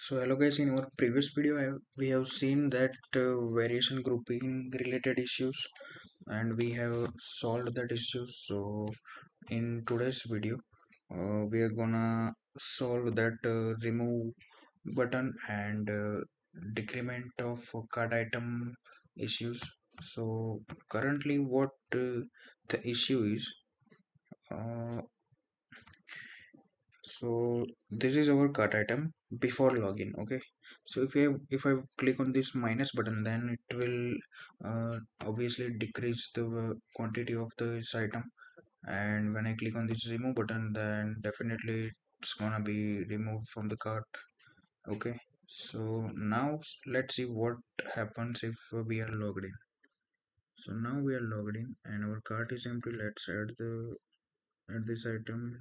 So hello guys, in our previous video we have seen that variation grouping related issues and we have solved that issue. So in today's video we are gonna solve that remove button and decrement of cart item issues. So currently what the issue is, uh, so this is our cart item before login. Okay, so if I click on this minus button, then it will obviously decrease the quantity of this item, and when I click on this remove button, then definitely it's gonna be removed from the cart. Okay, so now let's see what happens if we are logged in. So now we are logged in and our cart is empty. Let's add these items.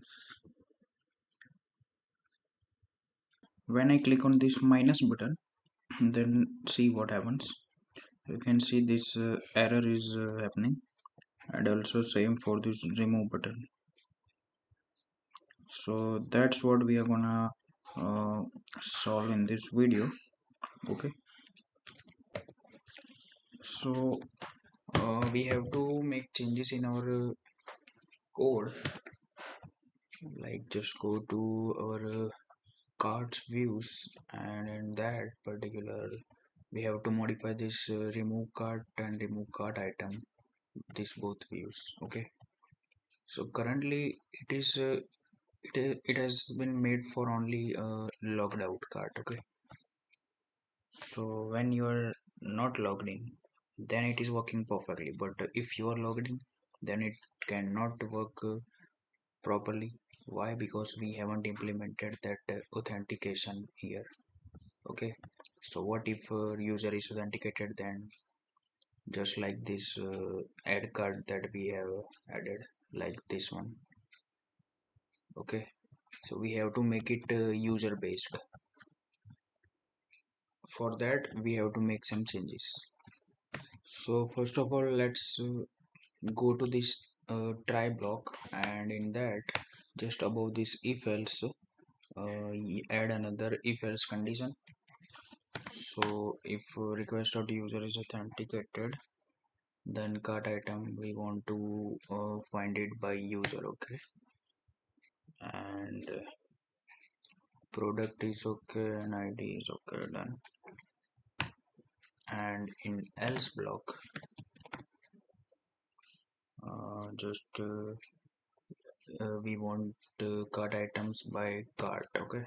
When I click on this minus button, then see what happens. You can see this error is happening, and also same for this remove button. So that's what we are gonna solve in this video. Okay, so we have to make changes in our code, like just go to our cards views, and in that particular we have to modify this remove cart and remove cart item, this both views. Okay, so currently it has been made for only logged out cart. Okay, so when you are not logged in, then it is working perfectly, but if you are logged in, then it cannot work properly. Why? Because we haven't implemented that authentication here. Okay, so what if user is authenticated, then just like this add card that we have added, like this one. Okay, so we have to make it user based. For that we have to make some changes. So first of all, let's go to this try block, and in that, just above this if else, add another if else condition. So if request of user is authenticated, then cart item we want to find it by user. Okay, and product is okay and id is okay, done. And in else block, just we want cart items by cart. Okay,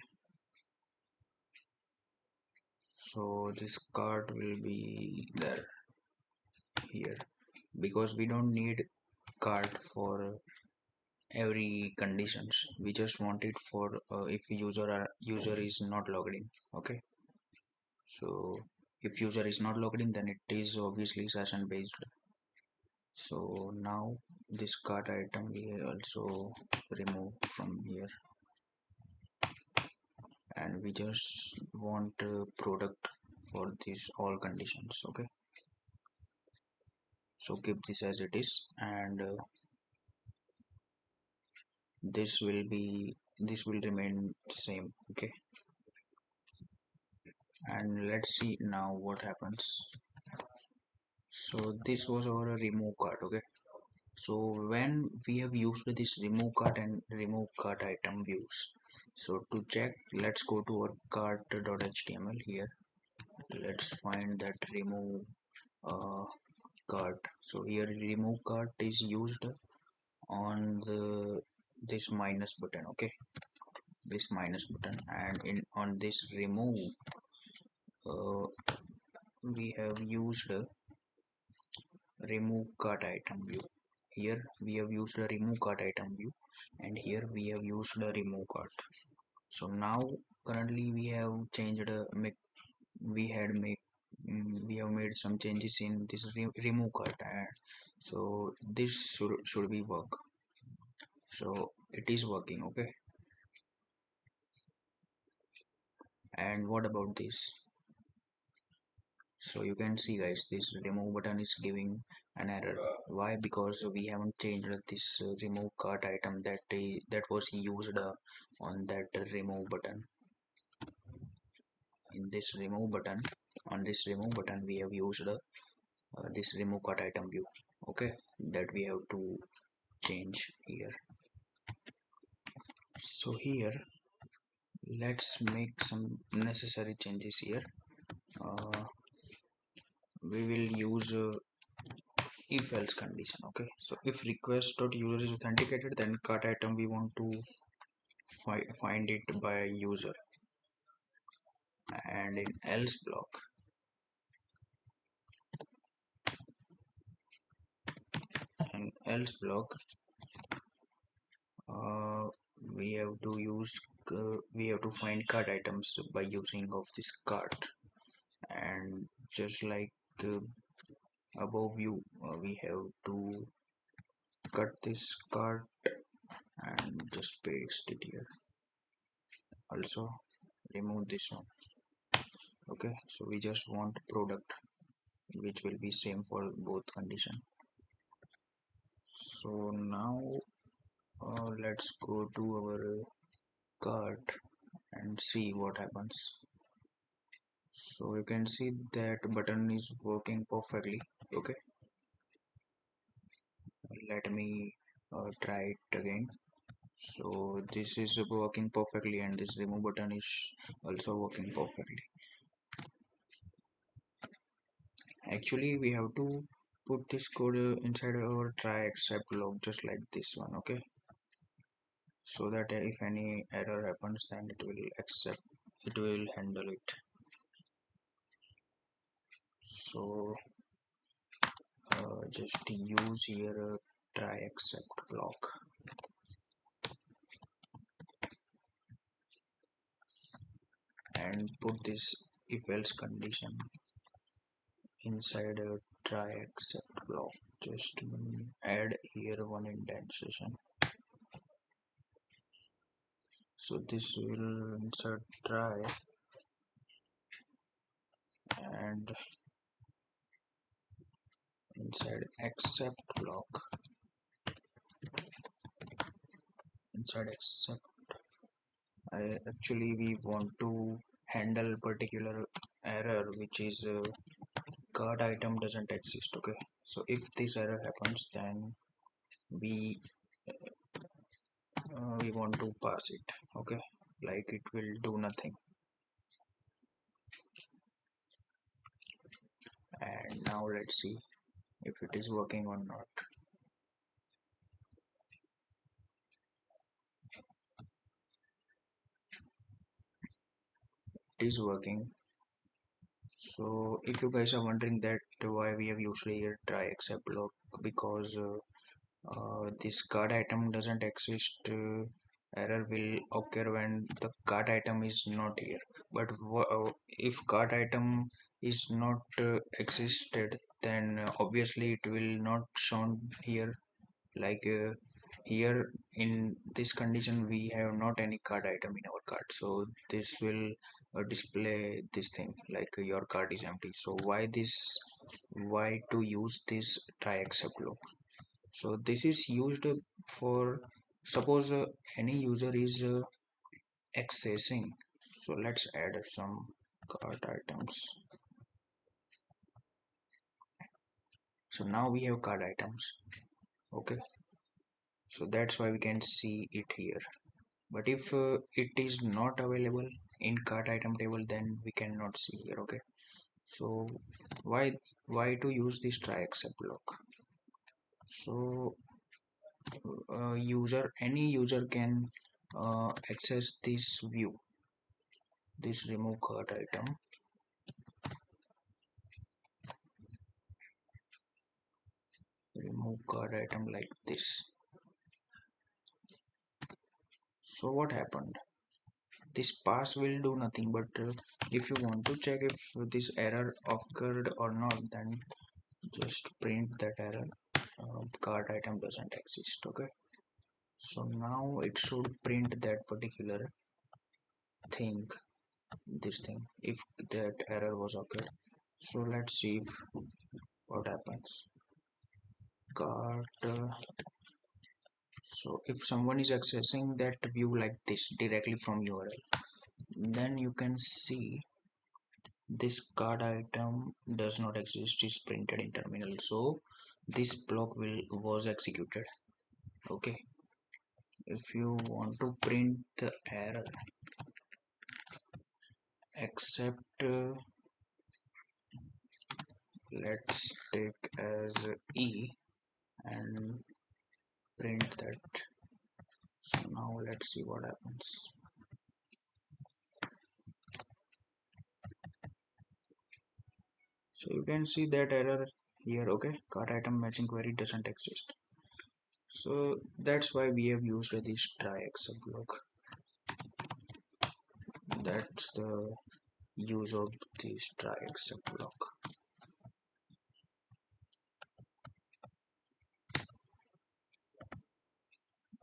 so this cart will be there here, because we don't need cart for every conditions. We just want it for if user is not logged in. Okay, so if user is not logged in, then it is obviously session based. So now this cart item we also remove from here, and we just want product for these all conditions. Okay, so keep this as it is, and this will remain same. Okay, and let's see now what happens. So this was our remove cart. Okay, so when we have used this remove cart and remove cart item views, so to check, let's go to our cart.html here. Let's find that remove uh, cart. So here remove cart is used on the this minus button. Okay, this minus button, and in on this remove uh, we have used remove cart item view. Here we have used a remove cart item view, and here we have used a remove cart. So now currently we have changed we have made some changes in this remove cart, and so this should be work. So it is working. Okay, and what about this? So you can see guys, this remove button is giving an error. Why? Because we haven't changed this remove cart item that was used on that remove button. in this remove button, on this remove button we have used this remove cart item view. Okay, that we have to change here. So here let's make some necessary changes here. uh, we will use if else condition. Okay, so if request.user is authenticated, then cart item we want to find it by user, and in else block, and else block uh, we have to use we have to find cart items by using of this cart. And just like uh, above view, we have to cut this cart and just paste it here. Also remove this one. Okay, so we just want product, which will be same for both condition. So now let's go to our cart and see what happens. So you can see that button is working perfectly. Okay, let me try it again. So this is working perfectly, and this remove button is also working perfectly. Actually we have to put this code inside our try except log, just like this one. Okay, so that if any error happens, then it will accept, it will handle it. So just use here try except block, and put this if else condition inside a try except block. Just add here one indentation. So this will insert try, and inside except block, inside except, I actually we want to handle particular error which is card item doesn't exist. Okay, so if this error happens, then we we want to pass it. Okay, like it will do nothing. And now let's see if it is working or not. It is working. So if you guys are wondering that why we have usually here try except block, because this card item doesn't exist, error will occur when the card item is not here. But if card item is not existed, then obviously it will not shown here. Like here in this condition we have not any card item in our card, so this will display this thing like your card is empty. So why to use this try except loop? So this is used for, suppose any user is accessing. So let's add some card items. So now we have card items. Okay, so that's why we can see it here. But if it is not available in cart item table, then we cannot see here. Okay, so why to use this try except block? So any user can access this view, this remove cart item, remove cart item like this. So what happened? This pass will do nothing, but if you want to check if this error occurred or not, then just print that error, cart item doesn't exist. Okay, so now it should print that particular thing, this thing, if that error was occurred. So let's see what happens. Cart so if someone is accessing that view like this directly from URL, then you can see this card item does not exist is printed in terminal, so this block will was executed. Okay, if you want to print the error except let's take as E and print that. So now let's see what happens. So you can see that error here. Okay, card item matching query doesn't exist. So that's why we have used this try except block. That's the use of this try except block.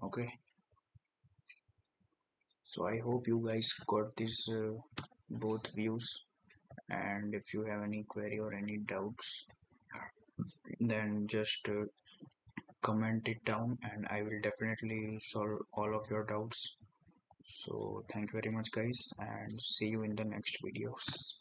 Okay, so I hope you guys got this both views, and if you have any query or any doubts, then just comment it down and I will definitely solve all of your doubts. So thank you very much guys and see you in the next videos.